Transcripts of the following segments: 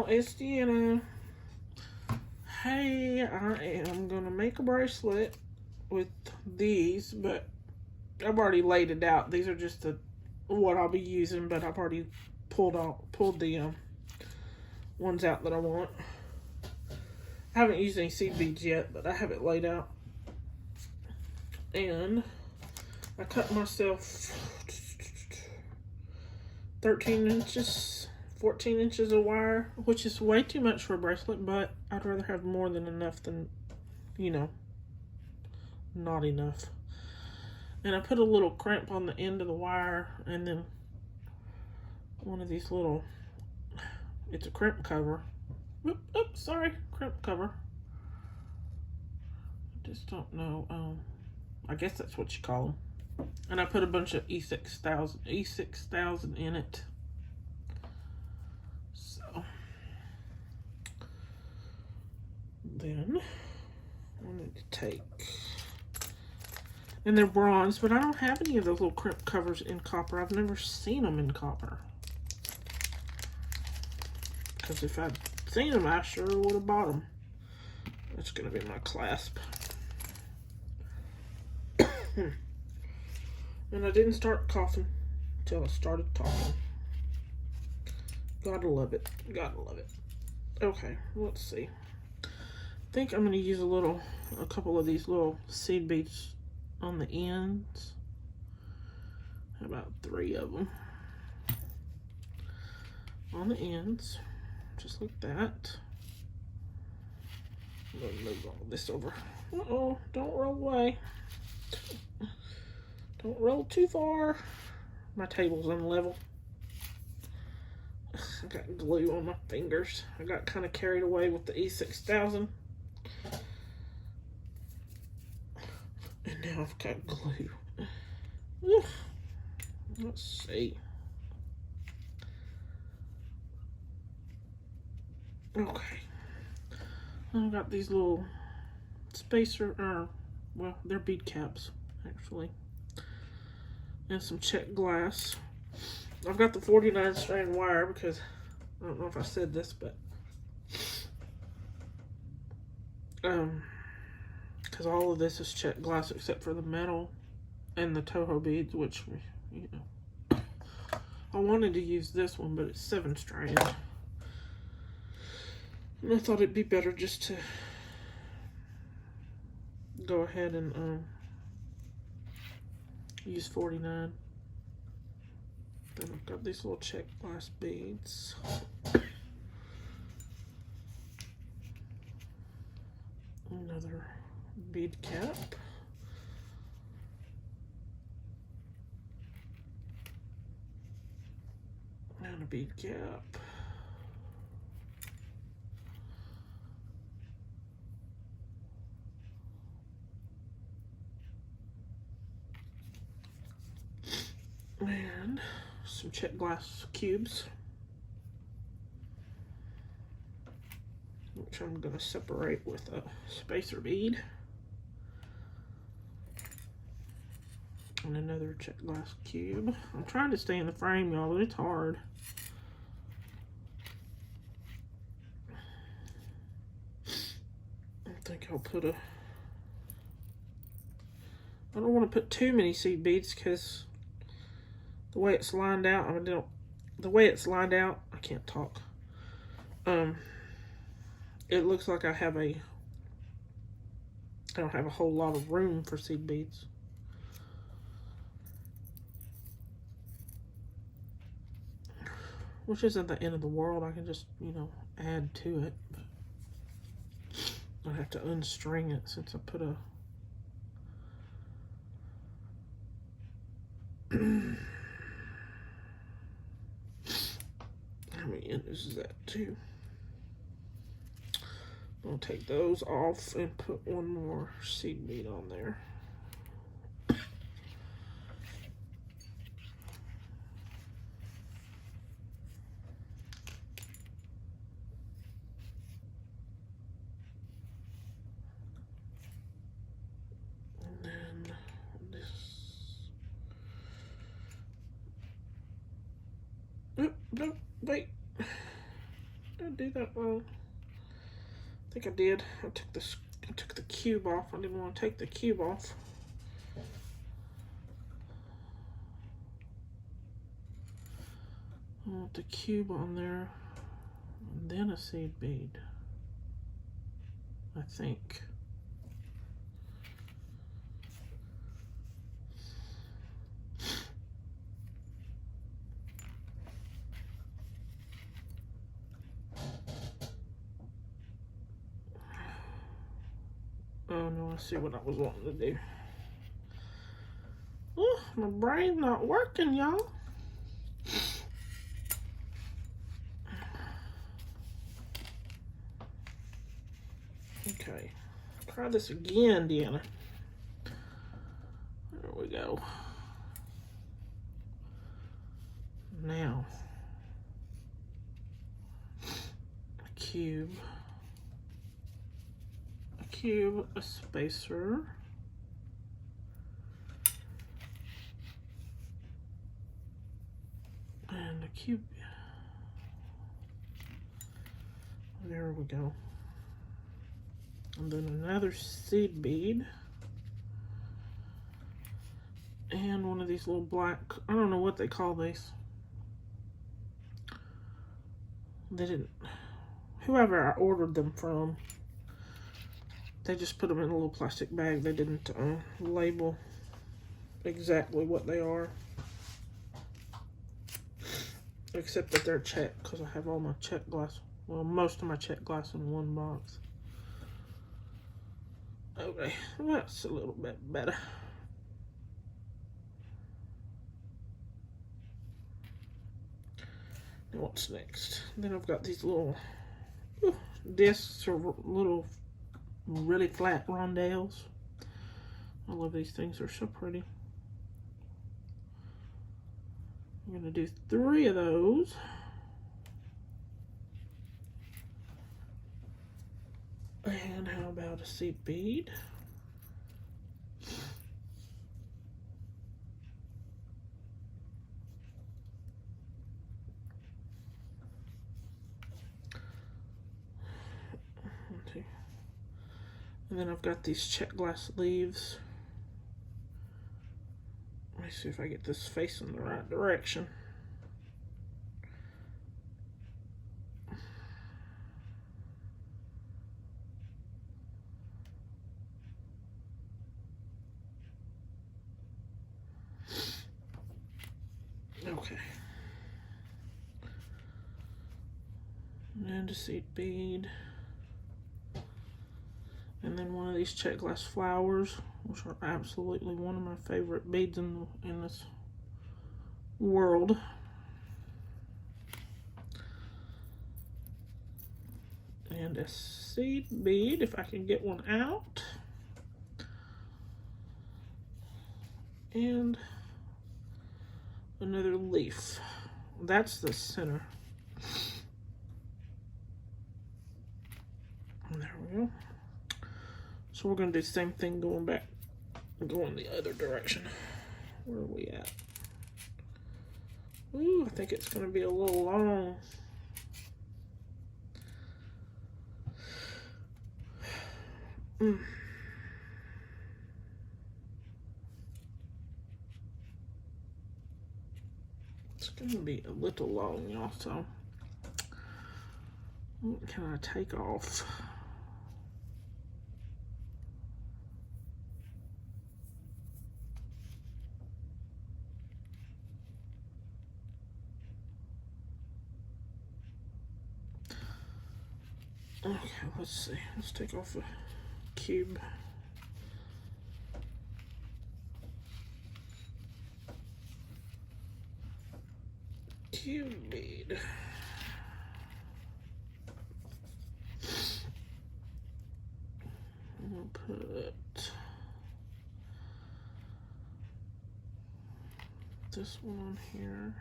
y'all, it's Deanna. Hey, I am gonna make a bracelet with these, but I've already laid it out. These are just what I'll be using, but I've already pulled the ones out that I want. I haven't used any seed beads yet, but I have it laid out. And I cut myself 13 inches, 14 inches of wire, which is way too much for a bracelet, but I'd rather have more than enough than, you know, not enough. And I put a little crimp on the end of the wire, and then one of these little, it's a crimp cover. Oops, sorry, crimp cover. I just don't know. I guess that's what you call them. And I put a bunch of E6000 in it. So then I need to take, and they're bronze, but I don't have any of those little crimp covers in copper. I've never seen them in copper. Because if I'd seen them, I sure would have bought them. That's going to be my clasp. And I didn't start coughing until I started talking. Gotta love it. Gotta love it. Okay, let's see. I think I'm going to use a couple of these little seed beads on the ends. How about 3 of them? On the ends. Just like that. I'm going to move all this over. Uh-oh, don't roll away. Don't roll too far. My table's unlevel. I got glue on my fingers. I got kind of carried away with the E6000. And now I've got glue. Let's see. Okay. I've got these little well, they're bead caps, actually. And some Czech glass. I've got the 49 strand wire because, I don't know if I said this, but because all of this is Czech glass except for the metal and the Toho beads, which, you know, I wanted to use this one, but it's 7 strand. And I thought it'd be better just to go ahead and use 49. Then I've got these little Czech glass beads. Another bead cap. And a bead cap. And some Czech glass cubes, which I'm going to separate with a spacer bead. And another Czech glass cube. I'm trying to stay in the frame, y'all, but it's hard. I think I'll put I don't want to put too many seed beads because the way it's lined out, the way it's lined out, I can't talk. It looks like I don't have a whole lot of room for seed beads. Which isn't the end of the world. I can just, you know, add to it. But I have to unstring it since I put a how many inches is that too? I'll take those off and put one more seed bead on there. And then this. No, wait. God do that wrong? I think I did. I took the cube off. I didn't want to take the cube off. I want the cube on there, and then a seed bead, I think. Oh no, I see what I was wanting to do. Oh, my brain's not working, y'all. Okay, try this again, Deanna. There we go. Now, a cube, a spacer, and a cube. There we go. And then another seed bead. And one of these little black, I don't know what they call these. They didn't, whoever I ordered them from, they just put them in a little plastic bag. They didn't label exactly what they are. Except that they're Czech, because I have all my Czech glass, well, most of my Czech glass in one box. Okay, that's a little bit better. Now what's next? Then I've got these little discs or little really flat rondelles. I love these things, they're so pretty. I'm gonna do 3 of those. And how about a seed bead? And then I've got these Czech glass leaves. Let me see if I get this facing the right direction. Okay. And a seed bead. And then one of these Czech glass flowers, which are absolutely one of my favorite beads in this world. And a seed bead, if I can get one out. And another leaf. That's the center. And there we go. So we're going to do the same thing going back, going the other direction. Where are we at? Ooh, I think it's going to be a little long. It's going to be a little long, y'all, so what can I take off? Okay, let's see. Let's take off a cube. Cube bead. We'll put this one on here.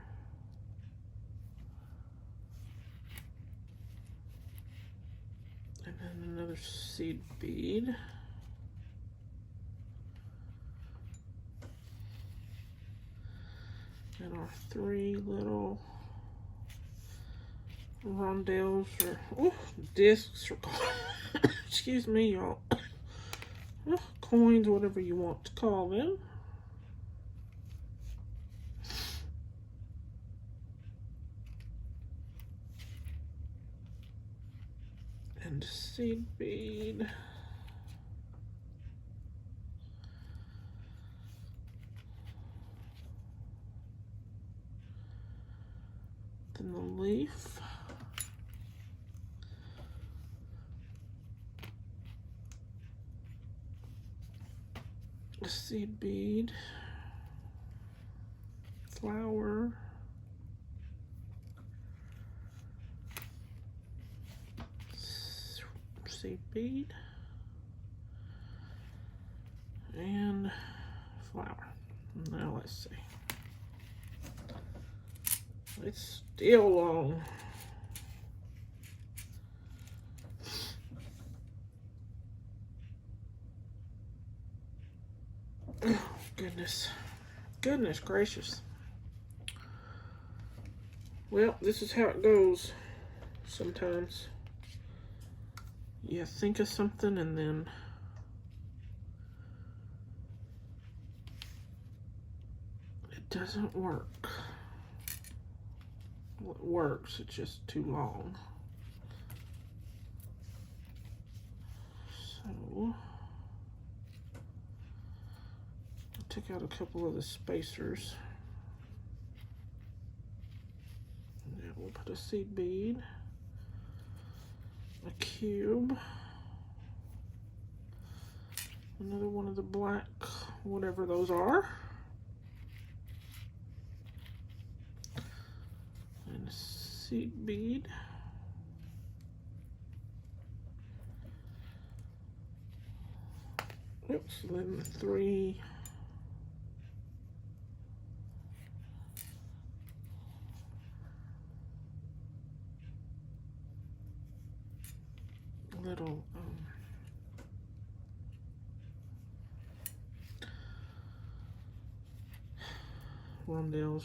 And then another seed bead. And our 3 little rondelles or discs or excuse me, y'all. Coins, whatever you want to call them. And seed bead. Then the leaf. A seed bead. Flower. Seed bead. And flower. Now let's see. It's still long. Oh, goodness. Goodness gracious. Well, this is how it goes sometimes. You think of something and then it doesn't work. Well, it works, it's just too long. So I took out a couple of the spacers. Now we'll put a seed bead, a cube, another one of the black, whatever those are, and a seed bead, oops, then 3 little rondelles.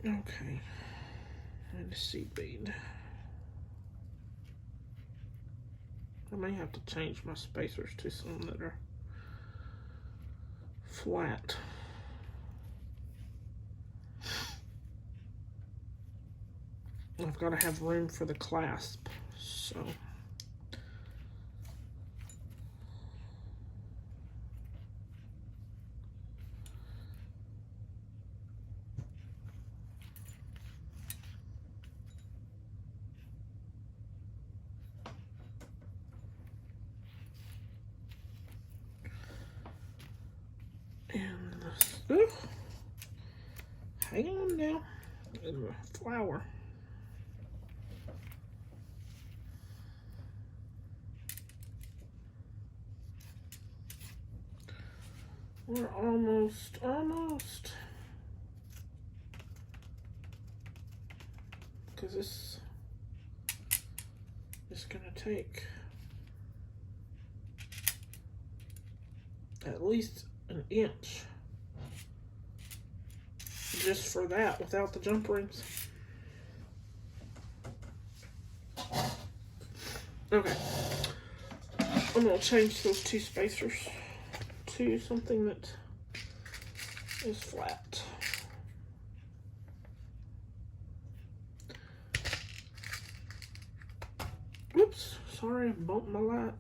Okay, and a seed bead. I may have to change my spacers to some that are flat. I've got to have room for the clasp, so. And this, hang on now, and the flower. We're almost. Because this is going to take at least an inch just for that without the jump rings. Okay. I'm going to change those 2 spacers to something that is flat. Oops, sorry, I bumped my light.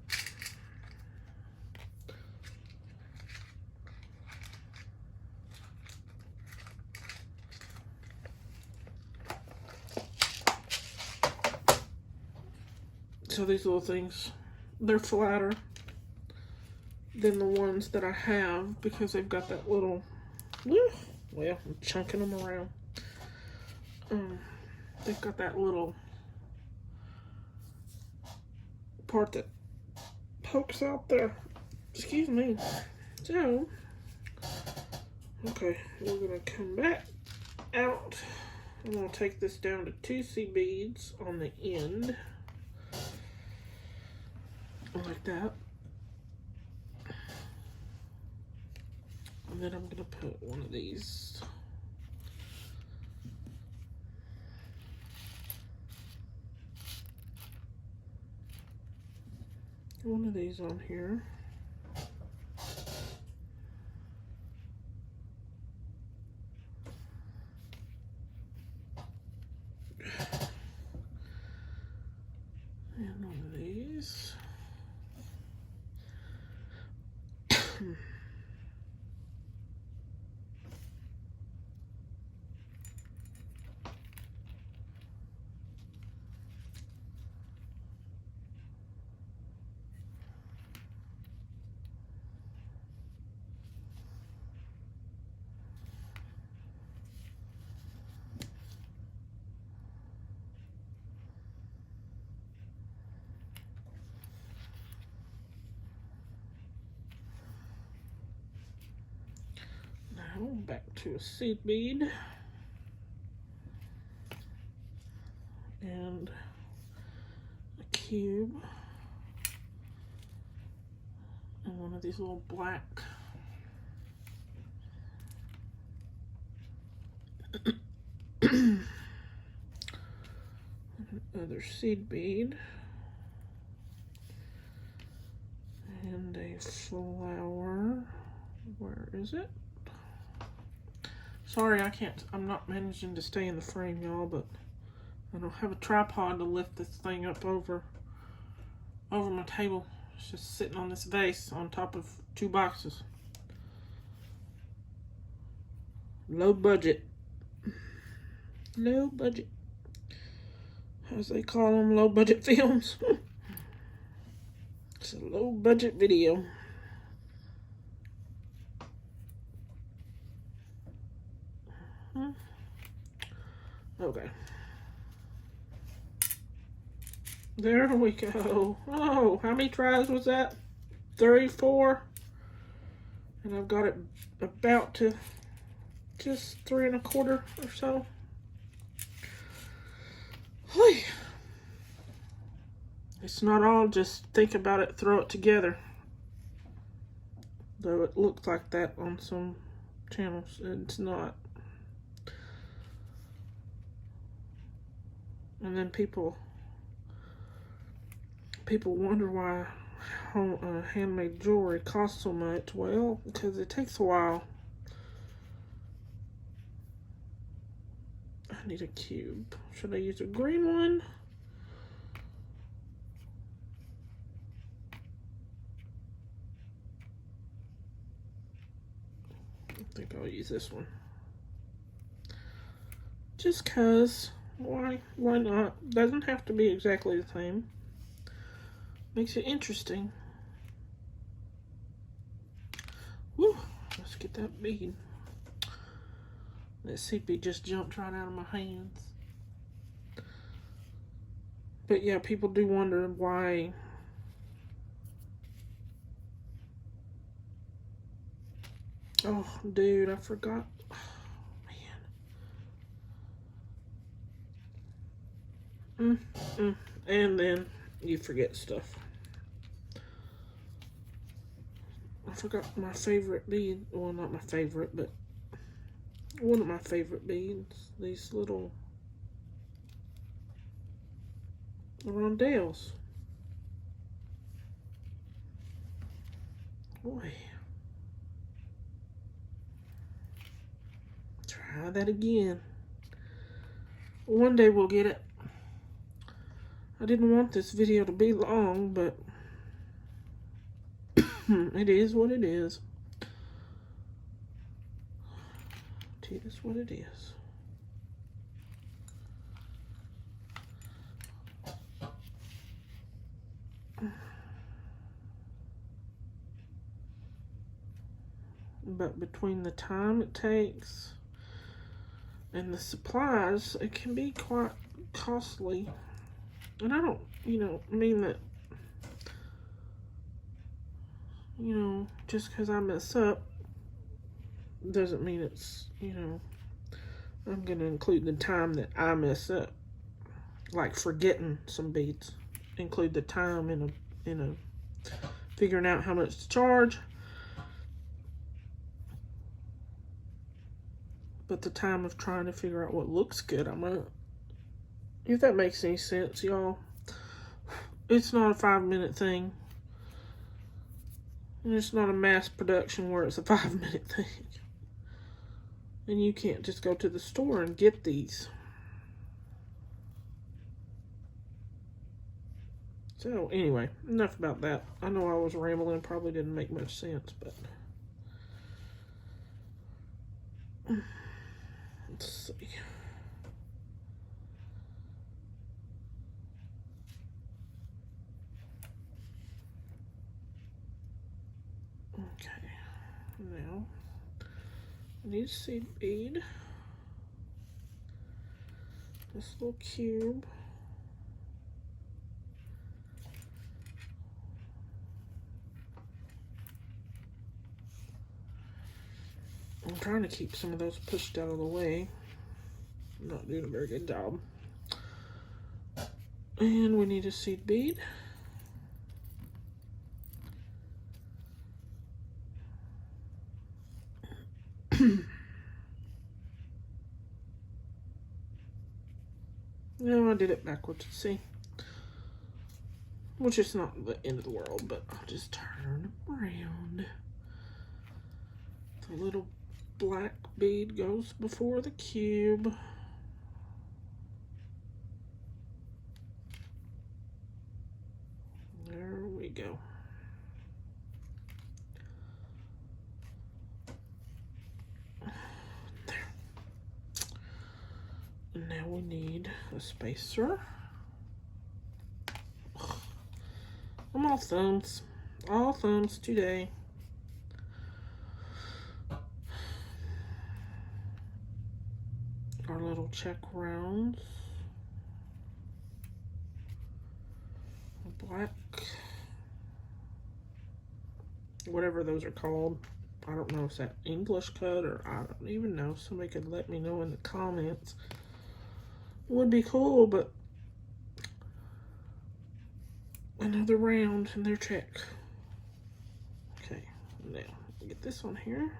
So these little things, they're flatter than the ones that I have because they've got that little, well, I'm chunking them around. They've got that little part that pokes out there. Excuse me. So, okay, we're gonna come back out. I'm gonna take this down to 2 seed beads on the end, like that. then I'm going to put one of these. One of these on here. And one of these. Now back to a seed bead and a cube and one of these little black another seed bead and a flower. Where is it? Sorry, I'm not managing to stay in the frame, y'all, but I don't have a tripod to lift this thing up over my table. It's just sitting on this vase on top of 2 boxes. Low budget. Low budget. As they call them, low budget films. It's a low budget video. Okay. There we go. Oh, how many tries was that? 34. And I've got it about to just 3 1/4 or so. It's not all just think about it, throw it together. Though it looks like that on some channels, it's not. And then people wonder why handmade jewelry costs so much. Well, because it takes a while. I need a cube. Should I use a green one? I think I'll use this one. Just 'cause. Why not? Doesn't have to be exactly the same. Makes it interesting. Woo! Let's get that bead. That seed bead just jumped right out of my hands. But yeah, people do wonder why. Oh, dude, I forgot. And then you forget stuff. I forgot my favorite bead. Well, not my favorite, but one of my favorite beads. These little rondelles. Boy. Try that again. One day we'll get it. I didn't want this video to be long, but it is what it is. It is what it is. But between the time it takes and the supplies, it can be quite costly. And I don't, mean that, just because I mess up doesn't mean it's, I'm going to include the time that I mess up. Like forgetting some beads. Include the time in a figuring out how much to charge. but the time of trying to figure out what looks good, I'm gonna, if that makes any sense, y'all. It's not a 5-minute thing. And it's not a mass production where it's a 5-minute thing. And you can't just go to the store and get these. So, anyway, enough about that. I know I was rambling, probably didn't make much sense, but... Let's see. Okay, now I need a seed bead. This little cube. I'm trying to keep some of those pushed out of the way. I'm not doing a very good job. And we need a seed bead. No, I did it backwards, see? Which is not the end of the world, but I'll just turn around. The little black bead goes before the cube. There we go. There. And now we need a spacer. I'm all thumbs. All thumbs today. Our little check rounds. Black. Whatever those are called. I don't know if it's that English cut or I don't even know. Somebody could let me know in the comments. It would be cool, but another round and they're check. Okay, now get this one here.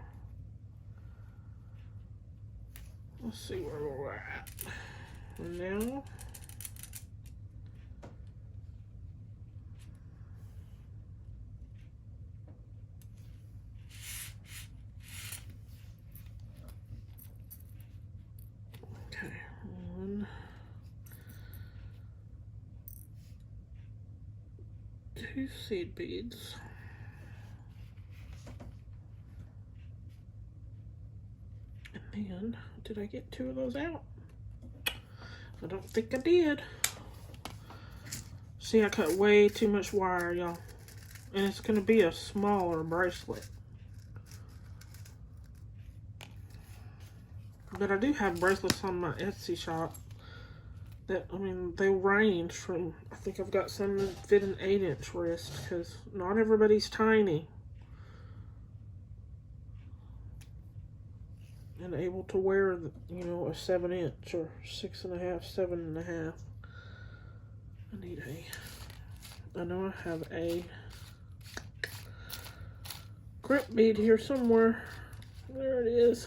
Let's see where we're at. And now okay, 1, 2 seed beads. And then, did I get 2 of those out? I don't think I did. See, I cut way too much wire, y'all. And it's going to be a smaller bracelet. But I do have bracelets on my Etsy shop that, I mean, they range from, I think I've got some that fit an 8-inch wrist because not everybody's tiny and able to wear, you know, a 7-inch or 6.5, 7.5. I need I know I have a grip bead here somewhere. There it is.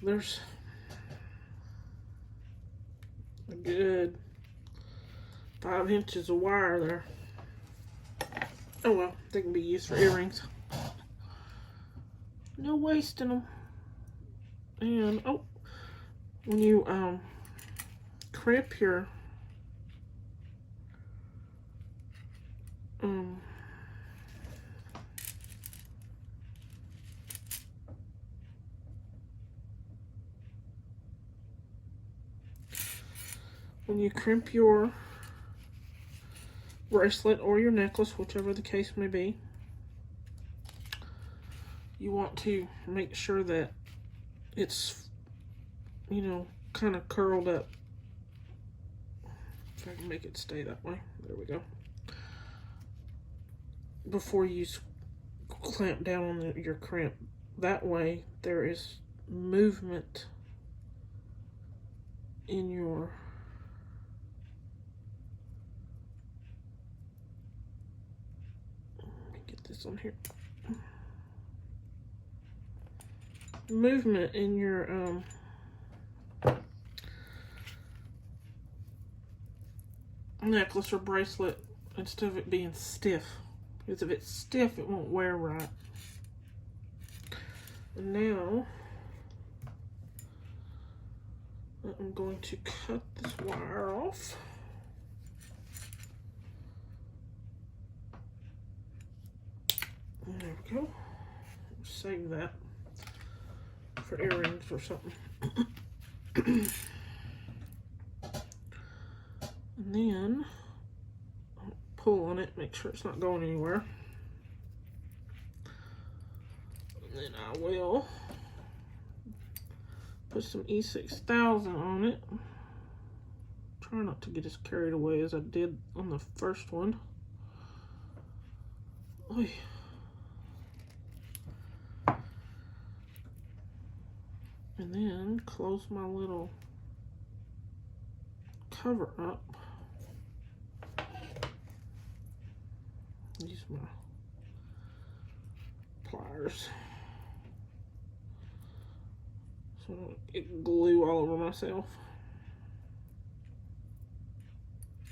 There's a good 5 inches of wire there. Oh well, they can be used for earrings. No wasting them. And oh, when you crimp your bracelet or your necklace, whichever the case may be, you want to make sure that it's, you know, kind of curled up. If I can make it stay that way. There we go. Before you clamp down on your crimp. That way there is movement in your this on here. Movement in your necklace or bracelet instead of it being stiff. Because if it's stiff, it won't wear right. And now I'm going to cut this wire off. There we go. Save that for earrings or something. And then I'll pull on it, make sure it's not going anywhere. And then I will put some E6000 on it. Try not to get as carried away as I did on the first one. Oy. And then close my little cover up. Use my pliers so I don't get glue all over myself.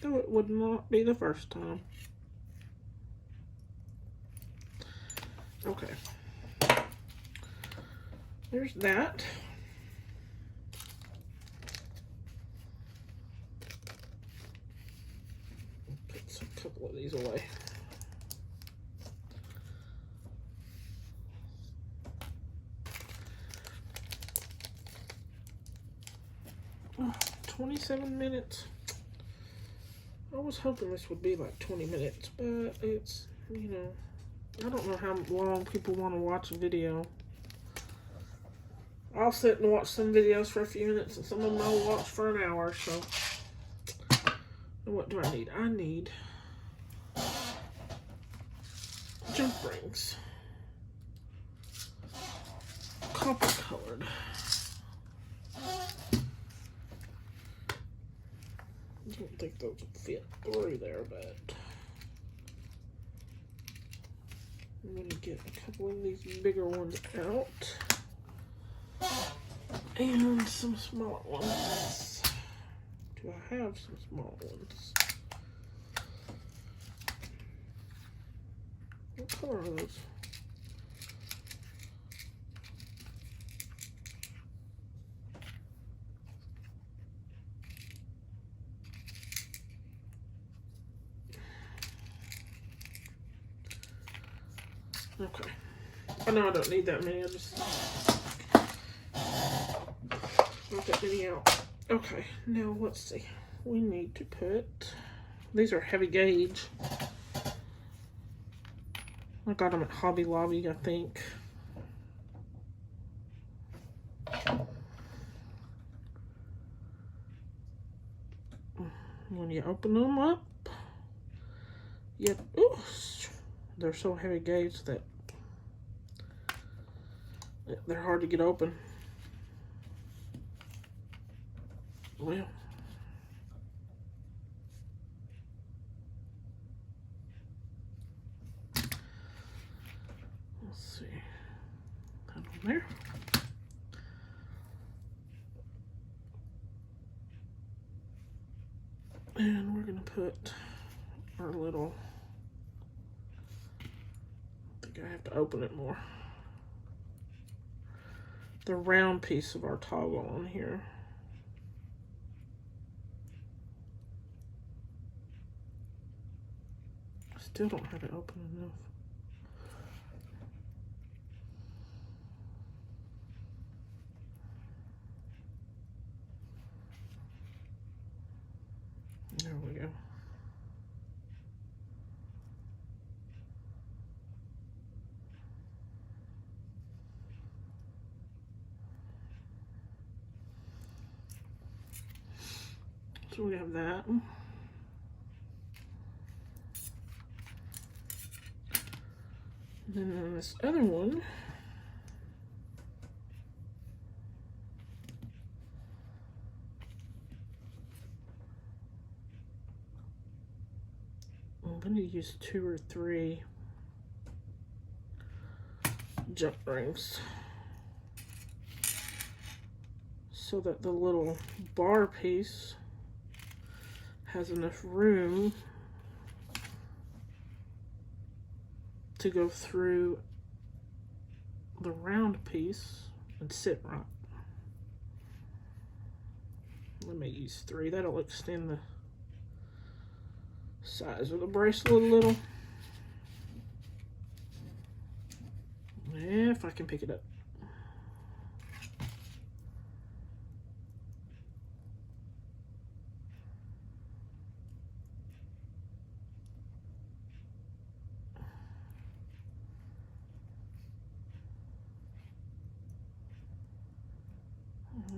Though it would not be the first time. Okay. There's that. Put a couple of these away. Oh, 27 minutes. I was hoping this would be like 20 minutes, but it's, you know, I don't know how long people want to watch a video. I'll sit and watch some videos for a few minutes, and some of them I'll watch for an hour, so. And what do I need? I need jump rings. Copper colored. I don't think those would fit through there, but I'm going to get a couple of these bigger ones out. And some smaller ones. Do I have some small ones? What color are those? Okay. I know I don't need that many. I just not that many out. Okay, now let's see. We need to put, these are heavy gauge. I got them at Hobby Lobby, I think. When you open them up, ooh, they're so heavy gauge that they're hard to get open. Well, let's see. That on there. And we're gonna put our little, I think I have to open it more. The round piece of our toggle on here. Still don't have it open enough. There we go. So we have that. And then on this other one, I need to use 2 or 3 jump rings so that the little bar piece has enough room to go through the round piece and sit right. Let me use 3. That'll extend the size of the bracelet a little. If I can pick it up.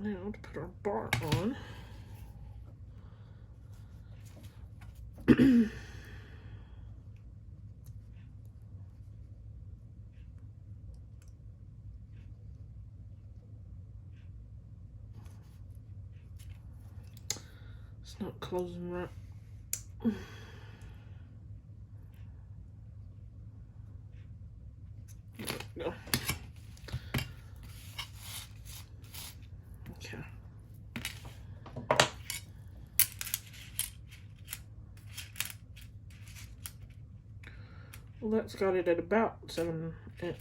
Now to put our bar on. It's not closing right. No. Okay. Well, that's got it at about 7,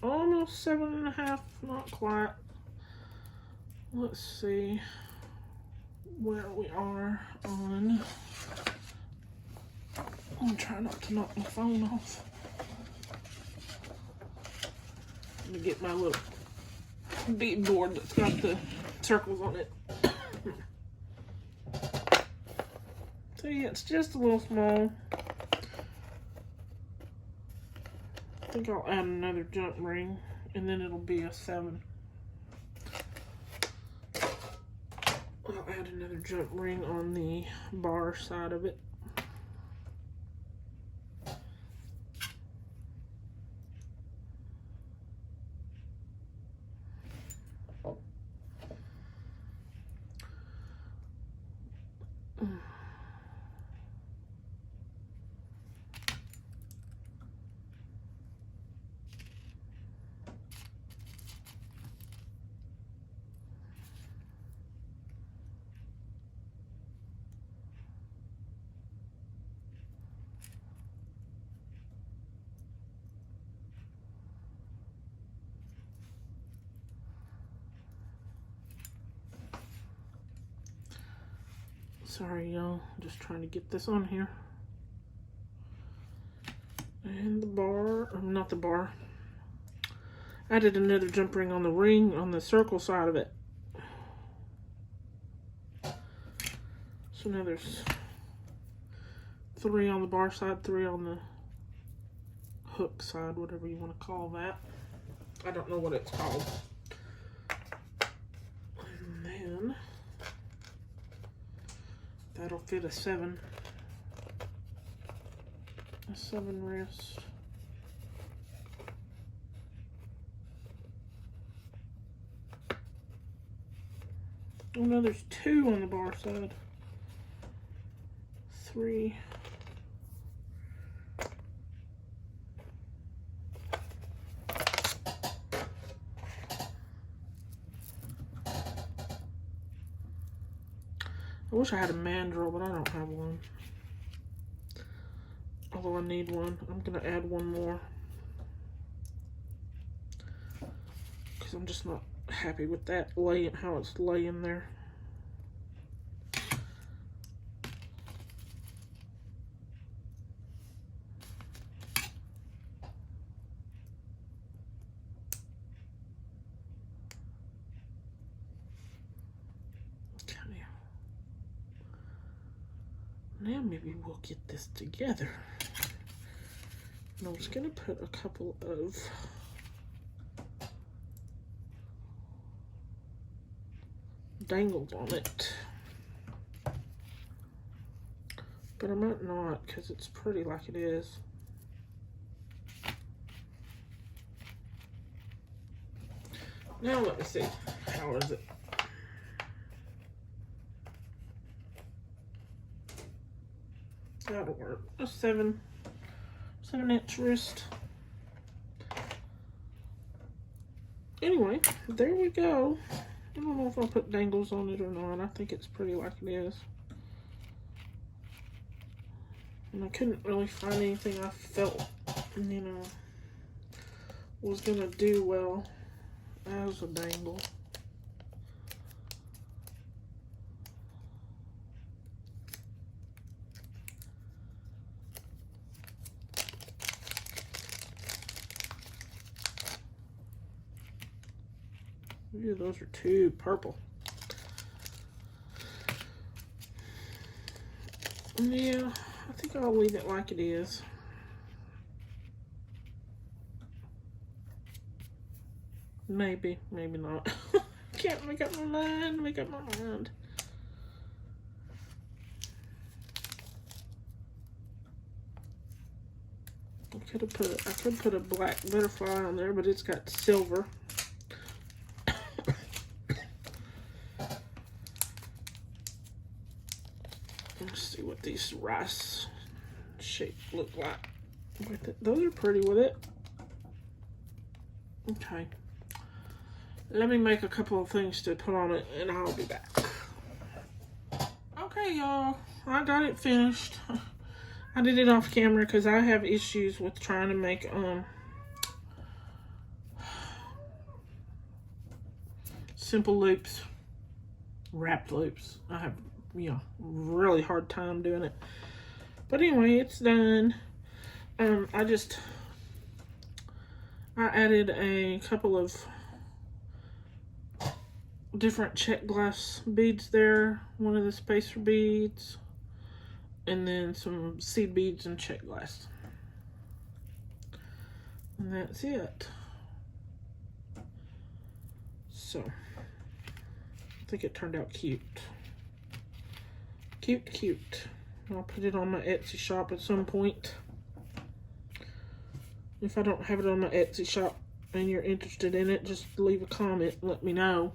almost 7.5, not quite. Let's see where we are on. I'm gonna try not to knock my phone off. Let me get my little bead board that's got the circles on it. See, it's just a little small. I think I'll add another jump ring and then it'll be a 7. I'll add another jump ring on the bar side of it. Sorry, y'all. Just trying to get this on here. And the bar, or not the bar. Added another jump ring on the ring on the circle side of it. So now there's 3 on the bar side, 3 on the hook side, whatever you want to call that. I don't know what it's called. And then that'll fit a 7. A 7 wrist. Oh no, there's 2 on the bar side. 3. I wish I had a mandrel, but I don't have one. Although I need one. I'm gonna add one more. Because I'm just not happy with that how it's laying there. Now maybe we'll get this together. And I'm just gonna put a couple of dangles on it. But I might not because it's pretty like it is. Now let me see. How is it? That'll work. A 7. 7-inch wrist. Anyway, there we go. I don't know if I'll put dangles on it or not. I think it's pretty like it is. And I couldn't really find anything I felt, you know, was gonna do well as a dangle. Ooh, those are too purple. Yeah, I think I'll leave it like it is. Maybe, maybe not. Can't make up my mind, make up my mind. I could put a black butterfly on there, but it's got silver. Let's see what these rice shapes look like. Those are pretty with it. Okay. Let me make a couple of things to put on it and I'll be back. Okay, y'all. I got it finished. I did it off camera because I have issues with trying to make simple loops, wrapped loops. I have, you know, really hard time doing it. But anyway, it's done. I added a couple of different Czech glass beads there. One of the spacer beads. And then some seed beads and Czech glass. And that's it. So, I think it turned out cute. Cute, cute. I'll put it on my Etsy shop at some point. If I don't have it on my Etsy shop and you're interested in it, just leave a comment and let me know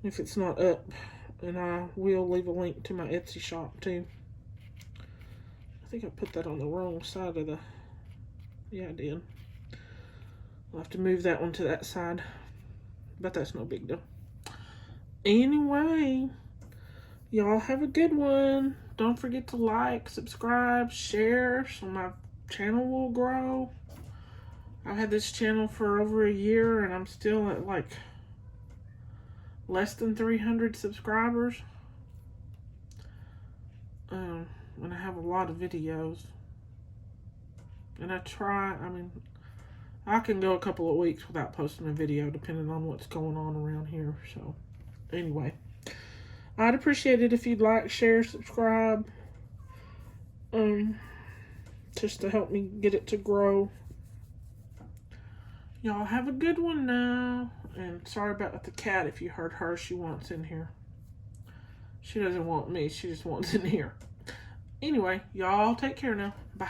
if it's not up. And I will leave a link to my Etsy shop too. I think I put that on the wrong side of the... Yeah, I did. I'll have to move that one to that side. But that's no big deal. Anyway, y'all have a good one. Don't forget to like, subscribe, share so my channel will grow. I've had this channel for over a year and I'm still at like less than 300 subscribers. And I have a lot of videos. And I mean, I can go a couple of weeks without posting a video depending on what's going on around here. So, anyway. I'd appreciate it if you'd like, share, subscribe. Just to help me get it to grow. Y'all have a good one now. And sorry about the cat if you heard her. She wants in here. She doesn't want me. She just wants in here. Anyway, y'all take care now. Bye.